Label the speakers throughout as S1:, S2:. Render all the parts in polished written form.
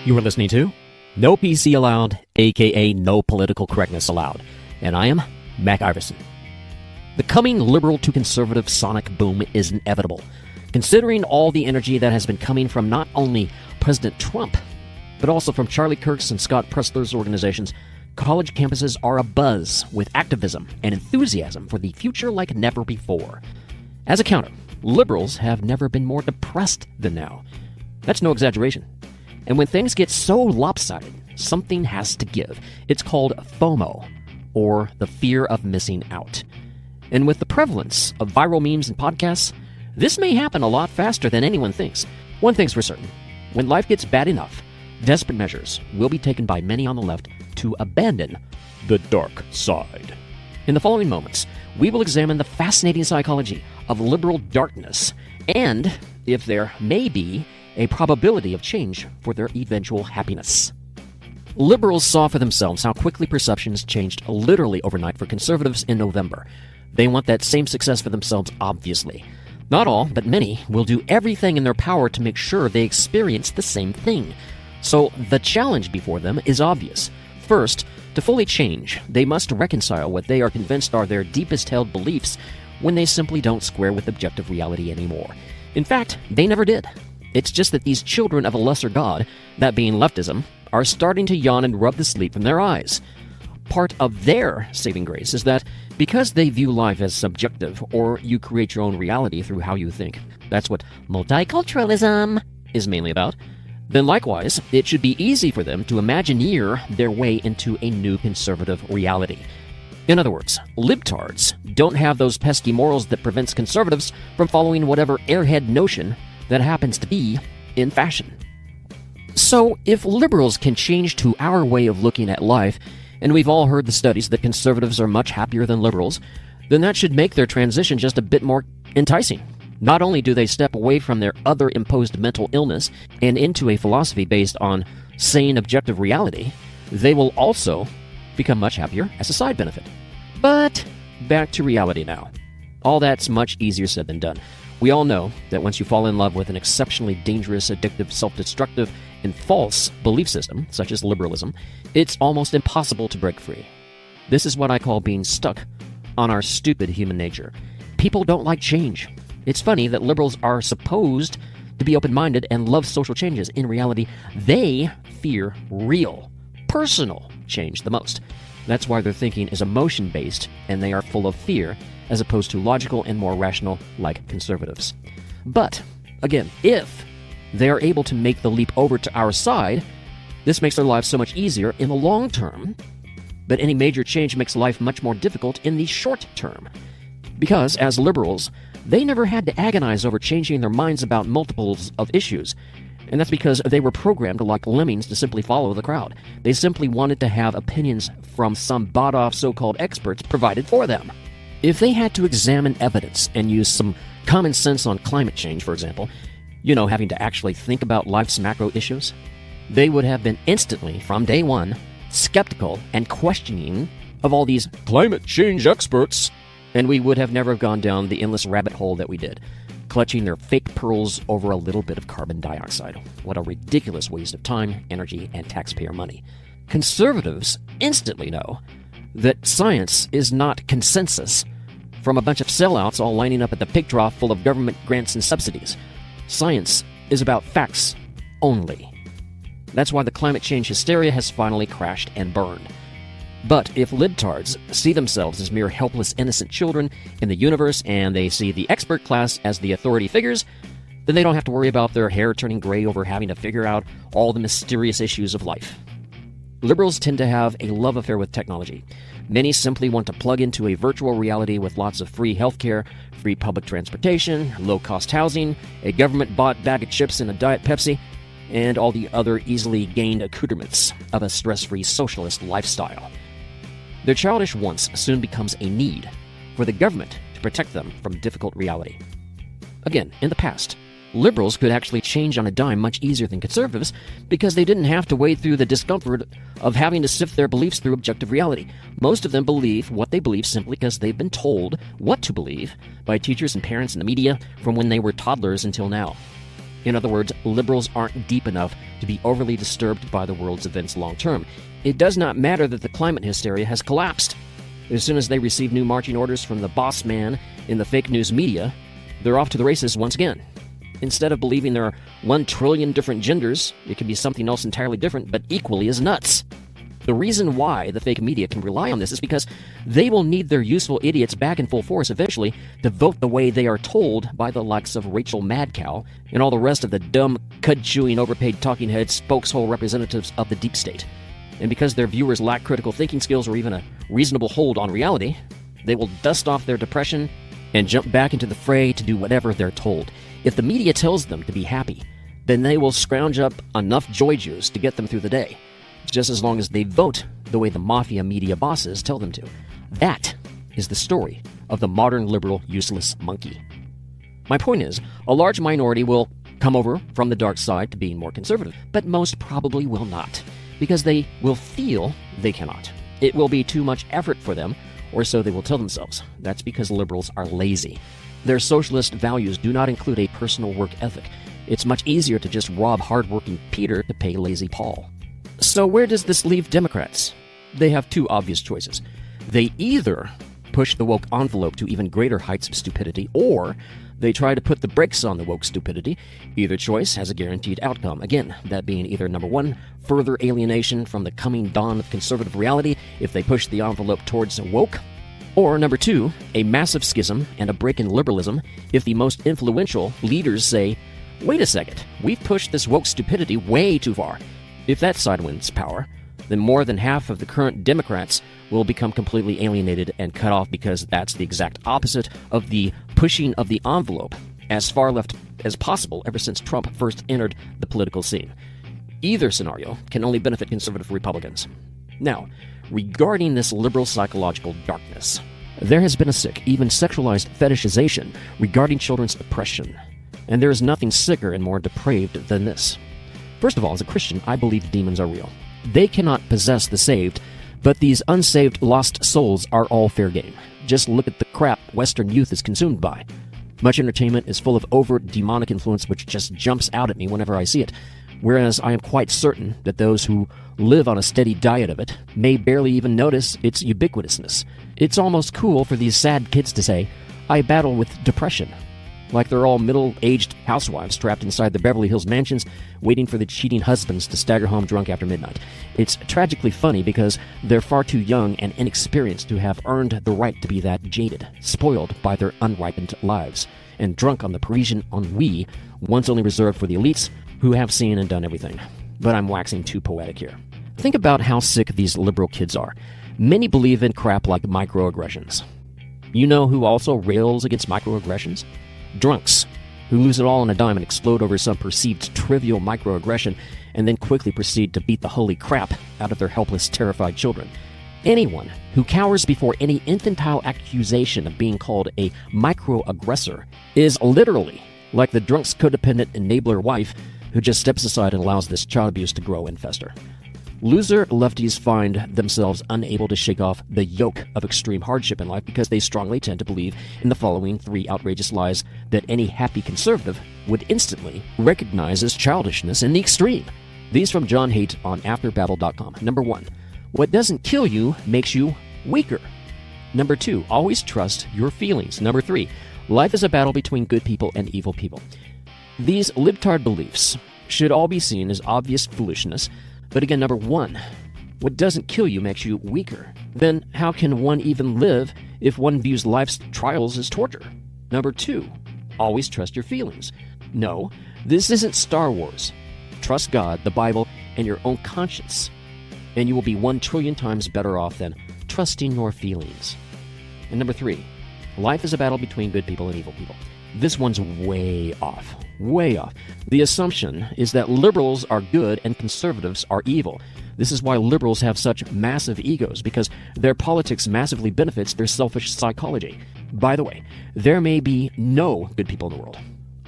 S1: You are listening to No PC Allowed, aka No Political Correctness Allowed, and I am Mac Iverson. The coming liberal to conservative sonic boom is inevitable, considering all the energy that has been coming from not only President Trump, but also from Charlie Kirk's and Scott Presler's organizations. College campuses are abuzz with activism and enthusiasm for the future like never before. As a counter, liberals have never been more depressed than now. That's no exaggeration. And when things get so lopsided, something has to give. It's called FOMO, or the fear of missing out. And with the prevalence of viral memes and podcasts, this may happen a lot faster than anyone thinks. One thing's for certain: when life gets bad enough, desperate measures will be taken by many on the left to abandon the dark side. In the following moments, we will examine the fascinating psychology of liberal darkness and if there may be a probability of change for their eventual happiness. Liberals saw for themselves how quickly perceptions changed literally overnight for conservatives in November. They want that same success for themselves, obviously. Not all, but many, will do everything in their power to make sure they experience the same thing. So the challenge before them is obvious. First, to fully change, they must reconcile what they are convinced are their deepest held beliefs when they simply don't square with objective reality anymore. In fact, they never did. It's just that these children of a lesser god, that being leftism, are starting to yawn and rub the sleep from their eyes. Part of their saving grace is that because they view life as subjective, or you create your own reality through how you think, that's what multiculturalism is mainly about, then likewise, it should be easy for them to imagineer their way into a new conservative reality. In other words, libtards don't have those pesky morals that prevents conservatives from following whatever airhead notion that happens to be in fashion. So, if liberals can change to our way of looking at life, and we've all heard the studies that conservatives are much happier than liberals, then that should make their transition just a bit more enticing. Not only do they step away from their other imposed mental illness and into a philosophy based on sane objective reality, they will also become much happier as a side benefit. But back to reality now. All that's much easier said than done. We all know that once you fall in love with an exceptionally dangerous, addictive, self-destructive, and false belief system, such as liberalism, it's almost impossible to break free. This is what I call being stuck on our stupid human nature. People don't like change. It's funny that liberals are supposed to be open-minded and love social changes. In reality, they fear real, personal change the most. That's why their thinking is emotion-based, and they are full of fear, as opposed to logical and more rational like conservatives. But, again, if they are able to make the leap over to our side, this makes their lives so much easier in the long term, but any major change makes life much more difficult in the short term. Because, as liberals, they never had to agonize over changing their minds about multiples of issues, and that's because they were programmed like lemmings to simply follow the crowd. They simply wanted to have opinions from some bought-off so-called experts provided for them. If they had to examine evidence and use some common sense on climate change, for example, having to actually think about life's macro issues, they would have been instantly, from day one, skeptical and questioning of all these climate change experts, and we would have never gone down the endless rabbit hole that we did, clutching their fake pearls over a little bit of carbon dioxide. What a ridiculous waste of time, energy, and taxpayer money. Conservatives instantly know that science is not consensus from a bunch of sellouts all lining up at the pig trough full of government grants and subsidies. Science is about facts only. That's why the climate change hysteria has finally crashed and burned. But if libtards see themselves as mere helpless, innocent children in the universe, and they see the expert class as the authority figures, then they don't have to worry about their hair turning gray over having to figure out all the mysterious issues of life. Liberals tend to have a love affair with technology. Many simply want to plug into a virtual reality with lots of free healthcare, free public transportation, low-cost housing, a government-bought bag of chips and a Diet Pepsi, and all the other easily gained accoutrements of a stress-free socialist lifestyle. Their childish wants soon becomes a need for the government to protect them from difficult reality. Again, in the past, liberals could actually change on a dime much easier than conservatives because they didn't have to wade through the discomfort of having to sift their beliefs through objective reality. Most of them believe what they believe simply because they've been told what to believe by teachers and parents and the media from when they were toddlers until now. In other words, liberals aren't deep enough to be overly disturbed by the world's events long term. It does not matter that the climate hysteria has collapsed. As soon as they receive new marching orders from the boss man in the fake news media, they're off to the races once again. Instead of believing there are 1 trillion different genders, it could be something else entirely different, but equally as nuts. The reason why the fake media can rely on this is because they will need their useful idiots back in full force eventually to vote the way they are told by the likes of Rachel Madcow and all the rest of the dumb, cud-chewing, overpaid talking head spokeshole representatives of the deep state. And because their viewers lack critical thinking skills or even a reasonable hold on reality, they will dust off their depression and jump back into the fray to do whatever they're told. If the media tells them to be happy, then they will scrounge up enough joy juice to get them through the day, just as long as they vote the way the mafia media bosses tell them to. That is the story of the modern liberal useless monkey. My point is, a large minority will come over from the dark side to being more conservative, but most probably will not, because they will feel they cannot. It will be too much effort for them, or so they will tell themselves. That's because liberals are lazy. Their socialist values do not include a personal work ethic. It's much easier to just rob hardworking Peter to pay lazy Paul. So where does this leave Democrats? They have 2 obvious choices. They either push the woke envelope to even greater heights of stupidity, or they try to put the brakes on the woke stupidity. Either choice has a guaranteed outcome. Again, that being either number 1, further alienation from the coming dawn of conservative reality if they push the envelope towards woke, or number 2, a massive schism and a break in liberalism if the most influential leaders say, wait a second, we've pushed this woke stupidity way too far. If that side wins power, then more than half of the current Democrats will become completely alienated and cut off, because that's the exact opposite of the pushing of the envelope as far left as possible ever since Trump first entered the political scene. Either scenario can only benefit conservative Republicans. Now, regarding this liberal psychological darkness, there has been a sick, even sexualized fetishization regarding children's oppression, and there is nothing sicker and more depraved than this. First of all, as a Christian, I believe demons are real. They cannot possess the saved, but these unsaved lost souls are all fair game. Just look at the crap Western youth is consumed by. Much entertainment is full of overt demonic influence which just jumps out at me whenever I see it, whereas I am quite certain that those who live on a steady diet of it may barely even notice its ubiquitousness. It's almost cool for these sad kids to say, I battle with depression, like they're all middle-aged housewives trapped inside the Beverly Hills mansions waiting for the cheating husbands to stagger home drunk after midnight. It's tragically funny because they're far too young and inexperienced to have earned the right to be that jaded, spoiled by their unripened lives, and drunk on the Parisian ennui once only reserved for the elites who have seen and done everything. But I'm waxing too poetic here. Think about how sick these liberal kids are. Many believe in crap like microaggressions. You know who also rails against microaggressions? Drunks, who lose it all on a dime and explode over some perceived trivial microaggression and then quickly proceed to beat the holy crap out of their helpless, terrified children. Anyone who cowers before any infantile accusation of being called a microaggressor is literally like the drunk's codependent enabler wife who just steps aside and allows this child abuse to grow and fester. Loser lefties find themselves unable to shake off the yoke of extreme hardship in life because they strongly tend to believe in the following 3 outrageous lies that any happy conservative would instantly recognize as childishness in the extreme. These from John Haidt on AfterBabble.com. Number 1, what doesn't kill you makes you weaker. Number 2, always trust your feelings. Number 3, life is a battle between good people and evil people. These libtard beliefs should all be seen as obvious foolishness. But again, number 1, what doesn't kill you makes you weaker. Then how can one even live if one views life's trials as torture? Number 2, always trust your feelings. No, this isn't Star Wars. Trust God, the Bible, and your own conscience, and you will be 1 trillion times better off than trusting your feelings. And number 3, life is a battle between good people and evil people. This one's way off. Way off. The assumption is that liberals are good and conservatives are evil. This is why liberals have such massive egos, because their politics massively benefits their selfish psychology. By the way, there may be no good people in the world.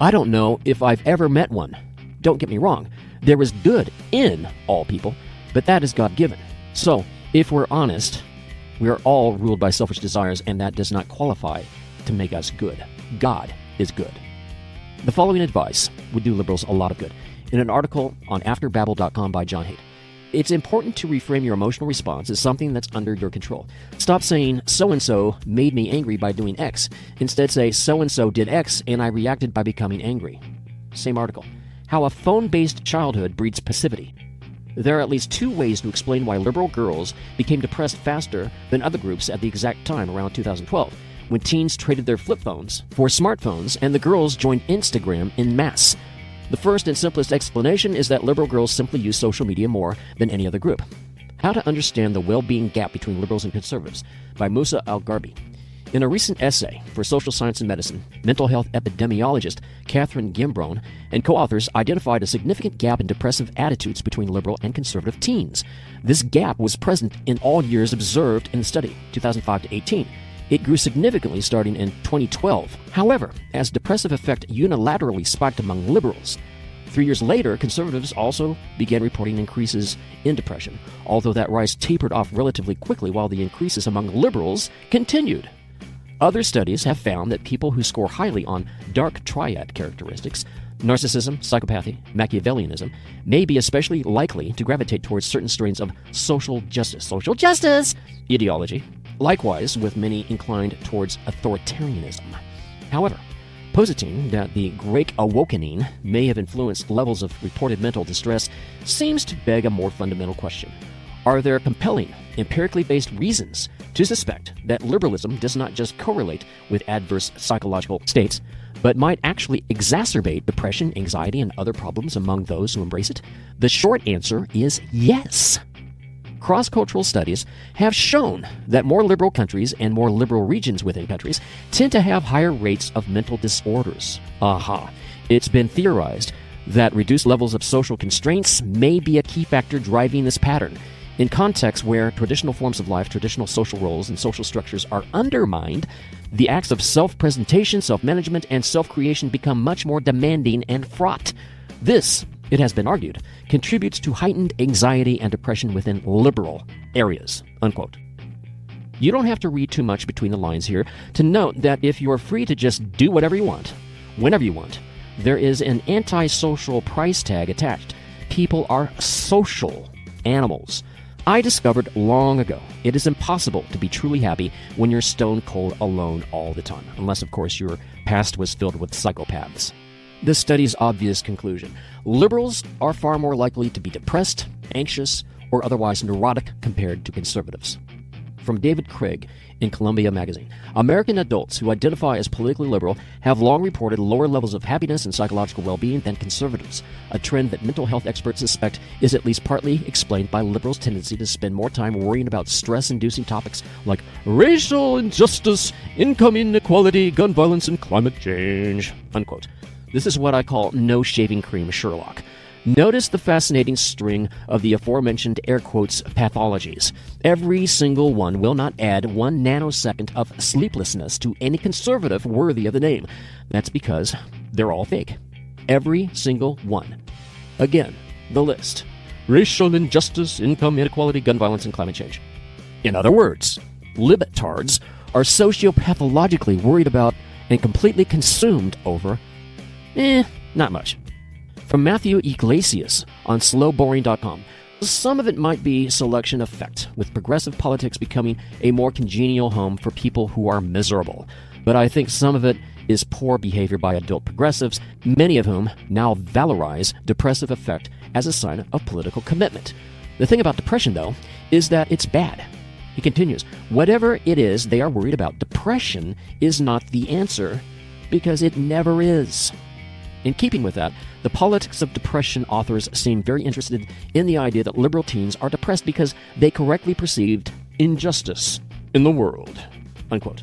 S1: I don't know if I've ever met one. Don't get me wrong, there is good in all people, but that is God-given. So, if we're honest, we are all ruled by selfish desires, and that does not qualify to make us good. God is good. The following advice would do liberals a lot of good. In an article on AfterBabble.com by John Haidt, it's important to reframe your emotional response as something that's under your control. Stop saying, so-and-so made me angry by doing X. Instead say, so-and-so did X and I reacted by becoming angry. Same article. How a phone-based childhood breeds passivity. There are at least two ways to explain why liberal girls became depressed faster than other groups at the exact time around 2012, when teens traded their flip phones for smartphones and the girls joined Instagram en masse. The first and simplest explanation is that liberal girls simply use social media more than any other group. How to Understand the Well-Being Gap Between Liberals and Conservatives by Musa Al-Gharbi. In a recent essay for Social Science and Medicine, mental health epidemiologist Katherine Gimbrone and co-authors identified a significant gap in depressive attitudes between liberal and conservative teens. This gap was present in all years observed in the study, 2005 to 18. It grew significantly starting in 2012. However, as depressive effect unilaterally spiked among liberals, 3 years later, conservatives also began reporting increases in depression, although that rise tapered off relatively quickly while the increases among liberals continued. Other studies have found that people who score highly on dark triad characteristics, narcissism, psychopathy, Machiavellianism, may be especially likely to gravitate towards certain strains of social justice ideology, likewise with many inclined towards authoritarianism. However, positing that the Great Awakening may have influenced levels of reported mental distress seems to beg a more fundamental question. Are there compelling, empirically based reasons to suspect that liberalism does not just correlate with adverse psychological states, but might actually exacerbate depression, anxiety, and other problems among those who embrace it? The short answer is yes. Cross-cultural studies have shown that more liberal countries and more liberal regions within countries tend to have higher rates of mental disorders. It's been theorized that reduced levels of social constraints may be a key factor driving this pattern. In contexts where traditional forms of life, traditional social roles, and social structures are undermined, the acts of self-presentation, self-management, and self-creation become much more demanding and fraught. This, it has been argued, contributes to heightened anxiety and depression within liberal areas, unquote. You don't have to read too much between the lines here to note that if you're free to just do whatever you want, whenever you want, there is an anti-social price tag attached. People are social animals. I discovered long ago it is impossible to be truly happy when you're stone cold alone all the time, unless, of course, your past was filled with psychopaths. The study's obvious conclusion: liberals are far more likely to be depressed, anxious, or otherwise neurotic compared to conservatives. From David Craig in Columbia Magazine, American adults who identify as politically liberal have long reported lower levels of happiness and psychological well-being than conservatives, a trend that mental health experts suspect is at least partly explained by liberals' tendency to spend more time worrying about stress-inducing topics like racial injustice, income inequality, gun violence, and climate change, unquote. This is what I call no shaving cream Sherlock. Notice the fascinating string of the aforementioned air quotes pathologies. Every single one will not add 1 nanosecond of sleeplessness to any conservative worthy of the name. That's because they're all fake. Every single one. Again, the list: racial injustice, income inequality, gun violence, and climate change. In other words, libtards are sociopathologically worried about and completely consumed over not much. From Matthew Iglesias on slowboring.com, some of it might be selection effect, with progressive politics becoming a more congenial home for people who are miserable. But I think some of it is poor behavior by adult progressives, many of whom now valorize depressive effect as a sign of political commitment. The thing about depression, though, is that it's bad. He continues, whatever it is they are worried about, depression is not the answer, because it never is. In keeping with that, the Politics of Depression authors seem very interested in the idea that liberal teens are depressed because they correctly perceived injustice in the world, unquote.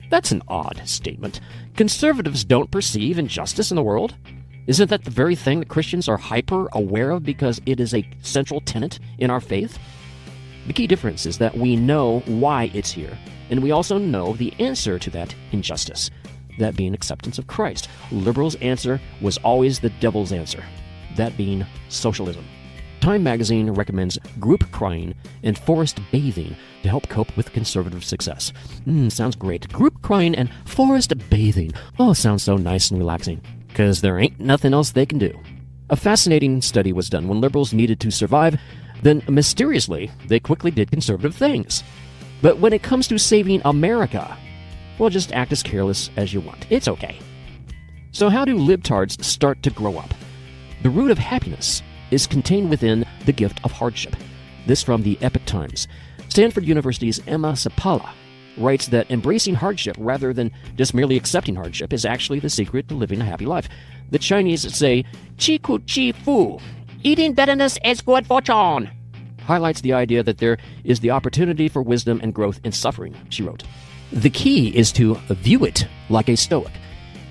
S1: That's an odd statement. Conservatives don't perceive injustice in the world? Isn't that the very thing that Christians are hyper-aware of because it is a central tenet in our faith? The key difference is that we know why it's here, and we also know the answer to that injustice. That being acceptance of Christ. Liberals' answer was always the devil's answer, that being socialism. Time magazine recommends group crying and forest bathing to help cope with conservative success. Sounds great. Group crying and forest bathing. Oh, sounds so nice and relaxing. because there ain't nothing else they can do. A fascinating study was done when liberals needed to survive, then mysteriously, they quickly did conservative things. But when it comes to saving America, well, just act as careless as you want. It's okay. So how do libtards start to grow up? The root of happiness is contained within the gift of hardship. This from the Epoch Times. Stanford University's Emma Sapala writes that embracing hardship rather than just merely accepting hardship is actually the secret to living a happy life. The Chinese say, "Qi ku qi fu," eating bitterness is good fortune, highlights the idea that there is the opportunity for wisdom and growth in suffering, she wrote. The key is to view it like a Stoic.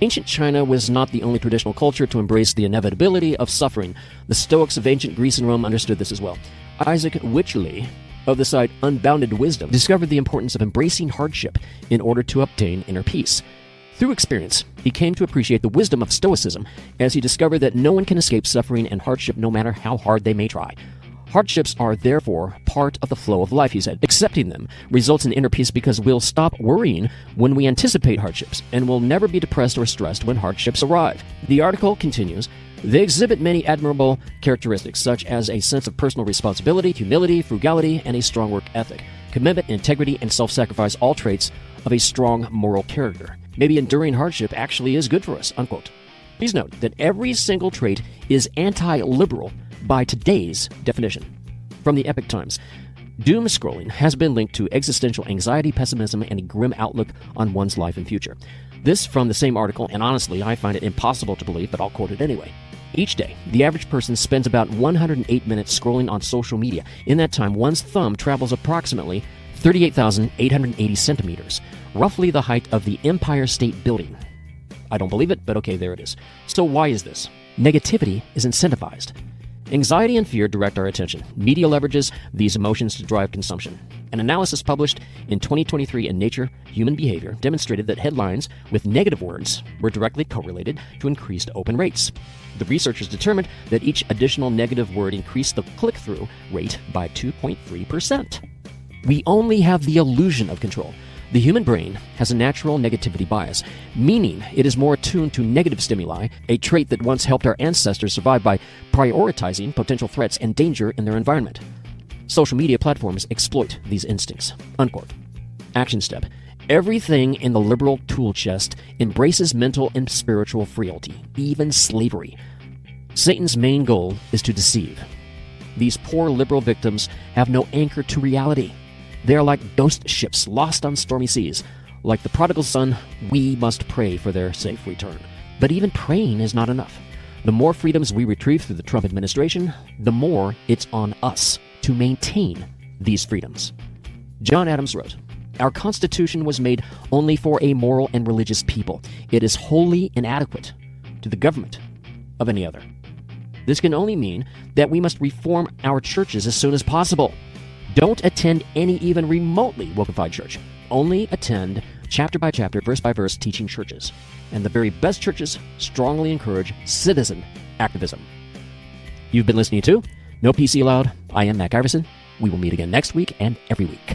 S1: Ancient China was not the only traditional culture to embrace the inevitability of suffering. The Stoics of ancient Greece and Rome understood this as well. Isaac Wycherley, of the site Unbounded Wisdom, discovered the importance of embracing hardship in order to obtain inner peace. Through experience, he came to appreciate the wisdom of Stoicism as he discovered that no one can escape suffering and hardship no matter how hard they may try. Hardships are therefore part of the flow of life, he said. Accepting them results in inner peace because we'll stop worrying when we anticipate hardships and will never be depressed or stressed when hardships arrive. The article continues, they exhibit many admirable characteristics such as a sense of personal responsibility, humility, frugality, and a strong work ethic. Commitment, integrity, and self-sacrifice, all traits of a strong moral character. Maybe enduring hardship actually is good for us, unquote. Please note that every single trait is anti-liberal by today's definition. From the Epoch Times, doom scrolling has been linked to existential anxiety, pessimism, and a grim outlook on one's life and future. This from the same article, and honestly, I find it impossible to believe, but I'll quote it anyway. Each day, the average person spends about 108 minutes scrolling on social media. In that time, one's thumb travels approximately 38,880 centimeters, roughly the height of the Empire State Building. I don't believe it, but okay, there it is. So why is this? Negativity is incentivized. Anxiety and fear direct our attention. Media leverages these emotions to drive consumption. An analysis published in 2023 in Nature Human Behavior demonstrated that headlines with negative words were directly correlated to increased open rates. The researchers determined that each additional negative word increased the click-through rate by 2.3%. We only have the illusion of control. The human brain has a natural negativity bias, meaning it is more attuned to negative stimuli, a trait that once helped our ancestors survive by prioritizing potential threats and danger in their environment. Social media platforms exploit these instincts, unquote. Action step. Everything in the liberal tool chest embraces mental and spiritual frailty, even slavery. Satan's main goal is to deceive. These poor liberal victims have no anchor to reality. They are like ghost ships lost on stormy seas. Like the prodigal son, we must pray for their safe return. But even praying is not enough. The more freedoms we retrieve through the Trump administration, the more it's on us to maintain these freedoms. John Adams wrote, "Our Constitution was made only for a moral and religious people. It is wholly inadequate to the government of any other. This can only mean that we must reform our churches as soon as possible. Don't attend any even remotely wokeified church. Only attend chapter by chapter, verse by verse teaching churches. And the very best churches strongly encourage citizen activism." You've been listening to No PC Allowed. I am Mac Iverson. We will meet again next week and every week.